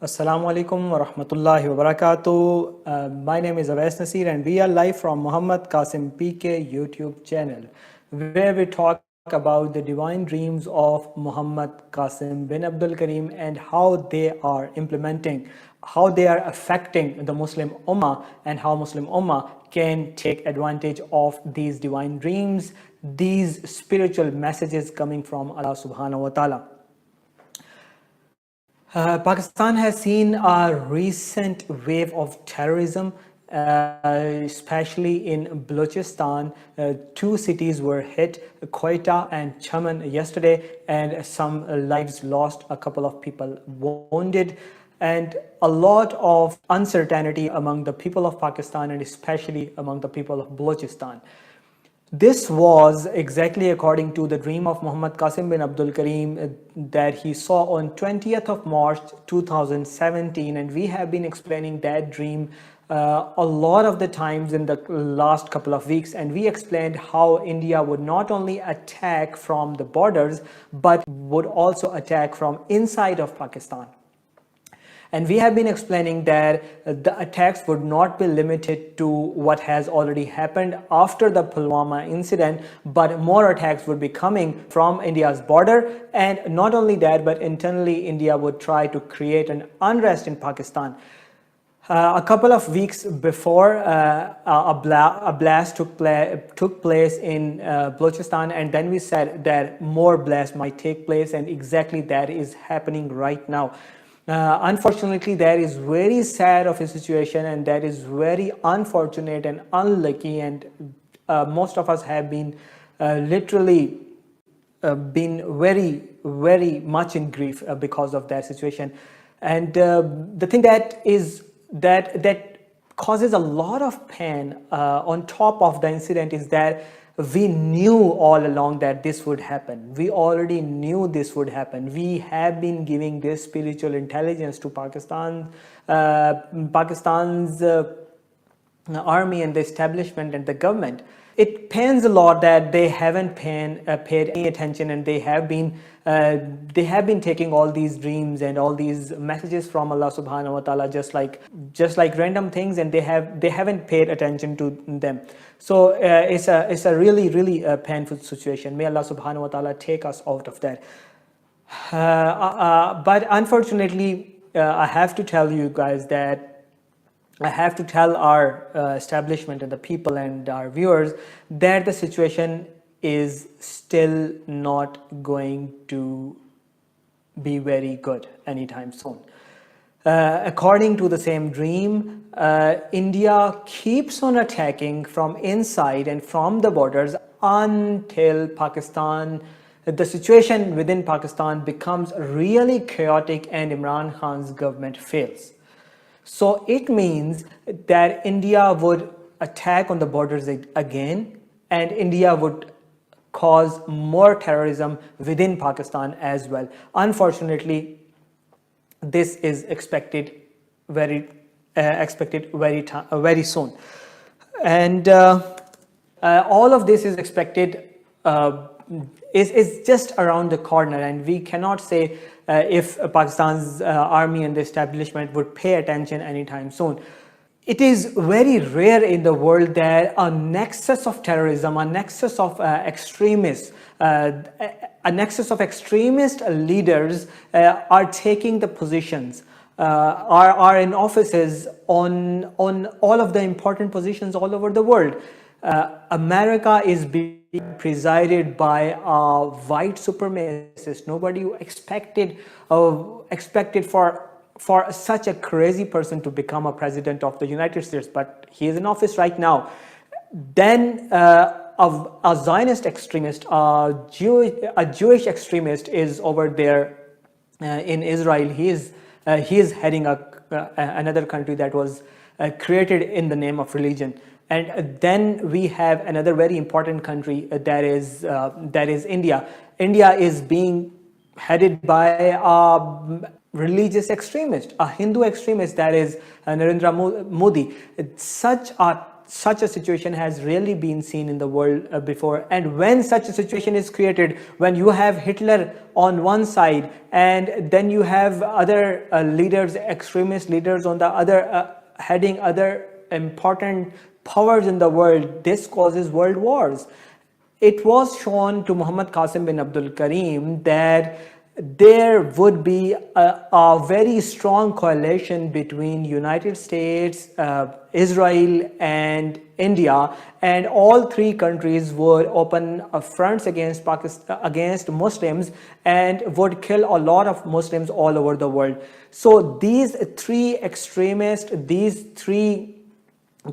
Assalamu alaikum wa rahmatullahi wa barakatuh. My name is Awais Nasir and we are live from Muhammad Qasim PK YouTube channel, where we talk about the divine dreams of Muhammad Qasim bin Abdul Karim and how they are implementing, how they are affecting the Muslim Ummah, and how Muslim Ummah can take advantage of these divine dreams, these spiritual messages coming from Allah subhanahu wa ta'ala. Pakistan has seen a recent wave of terrorism, especially in Balochistan. Two cities were hit, Quetta and Chaman yesterday, and some lives lost, a couple of people wounded, and a lot of uncertainty among the people of Pakistan and especially among the people of Balochistan. This was exactly according to the dream of Muhammad Qasim bin Abdul Karim that he saw on 20th of March 2017, and we have been explaining that dream a lot of the times in the last couple of weeks, and we explained how India would not only attack from the borders but would also attack from inside of Pakistan. And we have been explaining that the attacks would not be limited to what has already happened after the Pulwama incident, but more attacks would be coming from India's border. And not only that, but internally India would try to create an unrest in Pakistan. A couple of weeks before, a blast took place in Balochistan, and then we said that more blasts might take place, and exactly that is happening right now. Unfortunately, that is very sad of a situation, and that is very unfortunate and unlucky, and most of us have been literally been very much in grief because of that situation. And the thing that causes a lot of pain on top of the incident is that we knew all along that this would happen. We already knew this would happen. We have been giving this spiritual intelligence to Pakistan's army and the establishment and the government. It pains a lot that they haven't paid any attention, and they have been taking all these dreams and all these messages from Allah subhanahu wa ta'ala just like random things, and they haven't paid attention to them. So it's a really painful situation. May Allah subhanahu wa ta'ala take us out of that. But unfortunately, I have to tell you guys that I have to tell our establishment and the people and our viewers that the situation is still not going to be very good anytime soon. According to the same dream, India keeps on attacking from inside and from the borders until the situation within Pakistan becomes really chaotic and Imran Khan's government fails. So it means that India would attack on the borders again, and India would cause more terrorism within Pakistan as well. Unfortunately, this is expected very soon, and all of this is expected is just around the corner, and we cannot say if Pakistan's army and the establishment would pay attention anytime soon. It is very rare in the world that a nexus of terrorism, a nexus of extremist leaders are taking the positions, are in offices on all of the important positions all over the world. America is being presided by a white supremacist. Nobody expected for such a crazy person to become a president of the United States, but he is in office right now. Then a Zionist extremist, a Jewish extremist is over there in Israel. He is heading another country that was created in the name of religion. And then we have another very important country that is India. India is being headed by a religious extremist, a Hindu extremist, that is Narendra Modi. Such a such a situation has really been seen in the world before. And when such a situation is created, when you have Hitler on one side and then you have other leaders, extremist leaders on the other, heading other important powers in the world, this causes world wars. It was shown to Muhammad Qasim bin Abdul Karim that there would be a very strong coalition between United States, Israel and India, and all three countries would open fronts against Pakistan, against Muslims, and would kill a lot of Muslims all over the world. So these three extremists, these three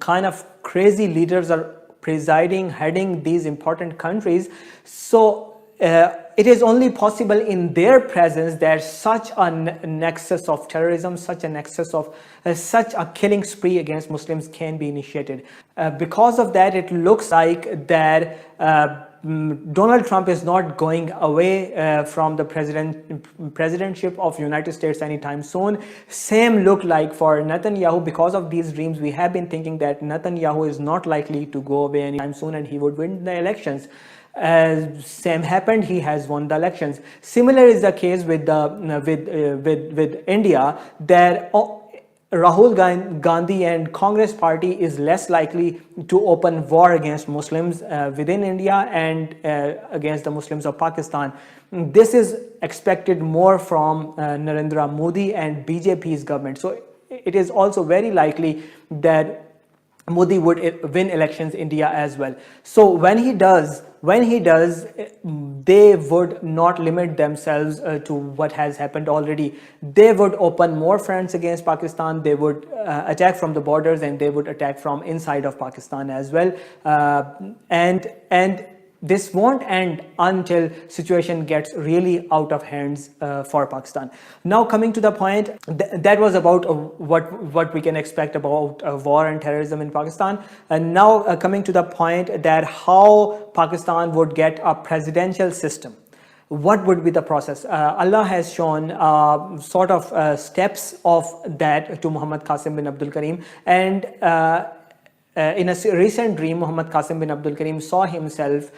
kind of crazy leaders are presiding, heading these important countries. So it is only possible in their presence that such a nexus of terrorism, such a nexus of such a killing spree against Muslims can be initiated. Because of that, it looks like that Donald Trump is not going away from the presidentship of United States anytime soon. Same look like for Netanyahu. Because of these dreams, we have been thinking that Netanyahu is not likely to go away anytime soon and he would win the elections. Same happened, he has won the elections. Similar is the case with India, that Rahul Gandhi and Congress party is less likely to open war against Muslims within India and against the Muslims of Pakistan. This is expected more from Narendra Modi and BJP's government. So it is also very likely that Modi would win elections in India as well. So when he does, they would not limit themselves to what has happened already. They would open more fronts against Pakistan. They would attack from the borders, and they would attack from inside of Pakistan as well. And this won't end until situation gets really out of hands for Pakistan. Now coming to the point, that was about what we can expect about war and terrorism in Pakistan. And now coming to the point that how Pakistan would get a presidential system. What would be the process? Allah has shown sort of steps of that to Muhammad Qasim bin Abdul Karim. And in a recent dream, Muhammad Qasim bin Abdul Karim saw himself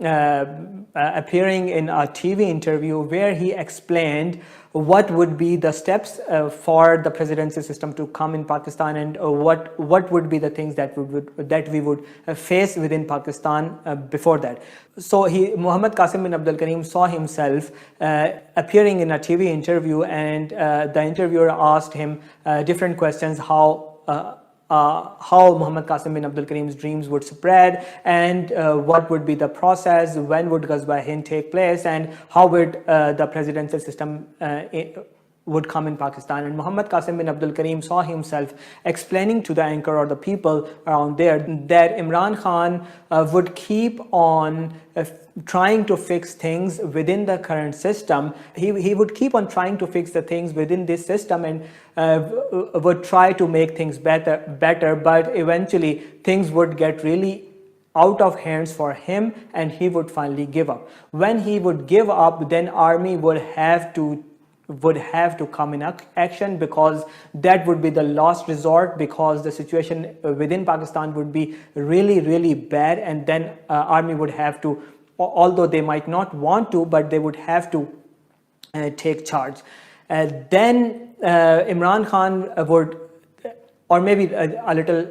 appearing in a TV interview where he explained what would be the steps for the presidential system to come in Pakistan, and what would be the things that we would face within Pakistan before that. So Muhammad Qasim bin Abdul Karim saw himself appearing in a TV interview, and the interviewer asked him different questions, how Muhammad Qasim bin Abdul Karim's dreams would spread, and what would be the process, when would Ghazwa Hind take place, and how would the presidential system would come in Pakistan. And Muhammad Qasim bin Abdul Karim saw himself explaining to the anchor or the people around there that Imran Khan would keep on trying to fix things within the current system. He would keep on trying to fix the things within this system, and would try to make things better, but eventually things would get really out of hands for him, and he would finally give up. When he would give up, then army would have to come in action, because that would be the last resort, because the situation within Pakistan would be really bad, and then army would have to, although they might not want to, but they would have to take charge. Then Imran Khan would, or maybe a little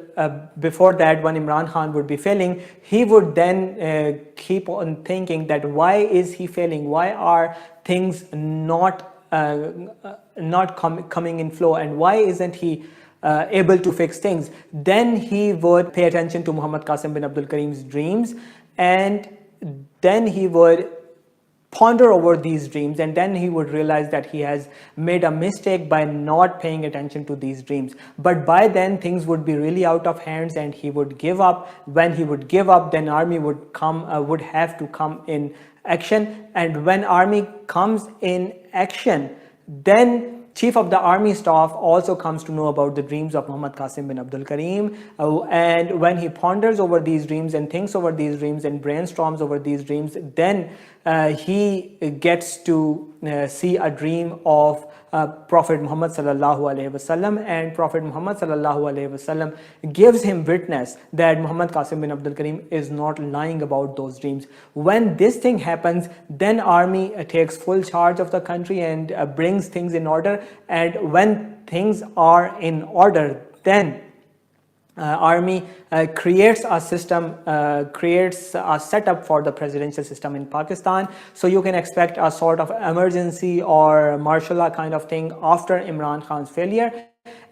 before that, when Imran Khan would be failing, he would then keep on thinking that why is he failing? Why are things not coming in flow, and why isn't he able to fix things? Then he would pay attention to Muhammad Qasim bin Abdul Karim's dreams, and then he would ponder over these dreams, and then he would realize that he has made a mistake by not paying attention to these dreams. But by then things would be really out of hands, and he would give up. When he would give up, then army would have to come in action, and when army comes in action, then Chief of the Army Staff also comes to know about the dreams of Muhammad Qasim bin Abdul Karim, and when he ponders over these dreams and thinks over these dreams and brainstorms over these dreams, then he gets to see a dream of Prophet Muhammad SAW, and Prophet Muhammad SAW gives him witness that Muhammad Qasim bin Abdul Karim is not lying about those dreams. When this thing happens, then army takes full charge of the country and brings things in order. And when things are in order, then army creates a system, creates a setup for the presidential system in Pakistan. So you can expect a sort of emergency or martial law kind of thing after Imran Khan's failure.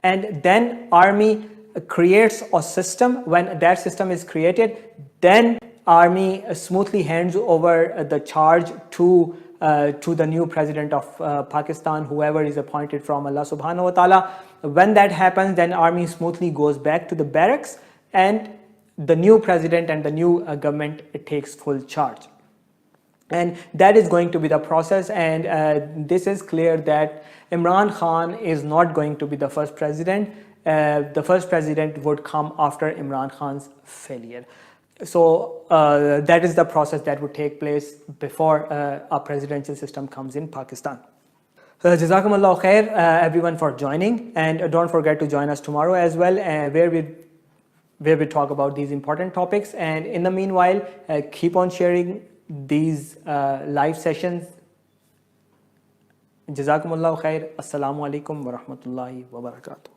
And then army creates a system. When that system is created, then army smoothly hands over the charge to the new president of Pakistan, whoever is appointed from Allah SWT. When that happens, then army smoothly goes back to the barracks, and the new president and the new government takes full charge. And that is going to be the process. And this is clear that Imran Khan is not going to be the first president. The first president would come after Imran Khan's failure. So that is the process that would take place before a presidential system comes in Pakistan. Jazakumullah khair everyone for joining, and don't forget to join us tomorrow as well, where we talk about these important topics. And in the meanwhile, keep on sharing these live sessions. Jazakumullah khair. Assalamu alaikum wa rahmatullahi wa barakatuh.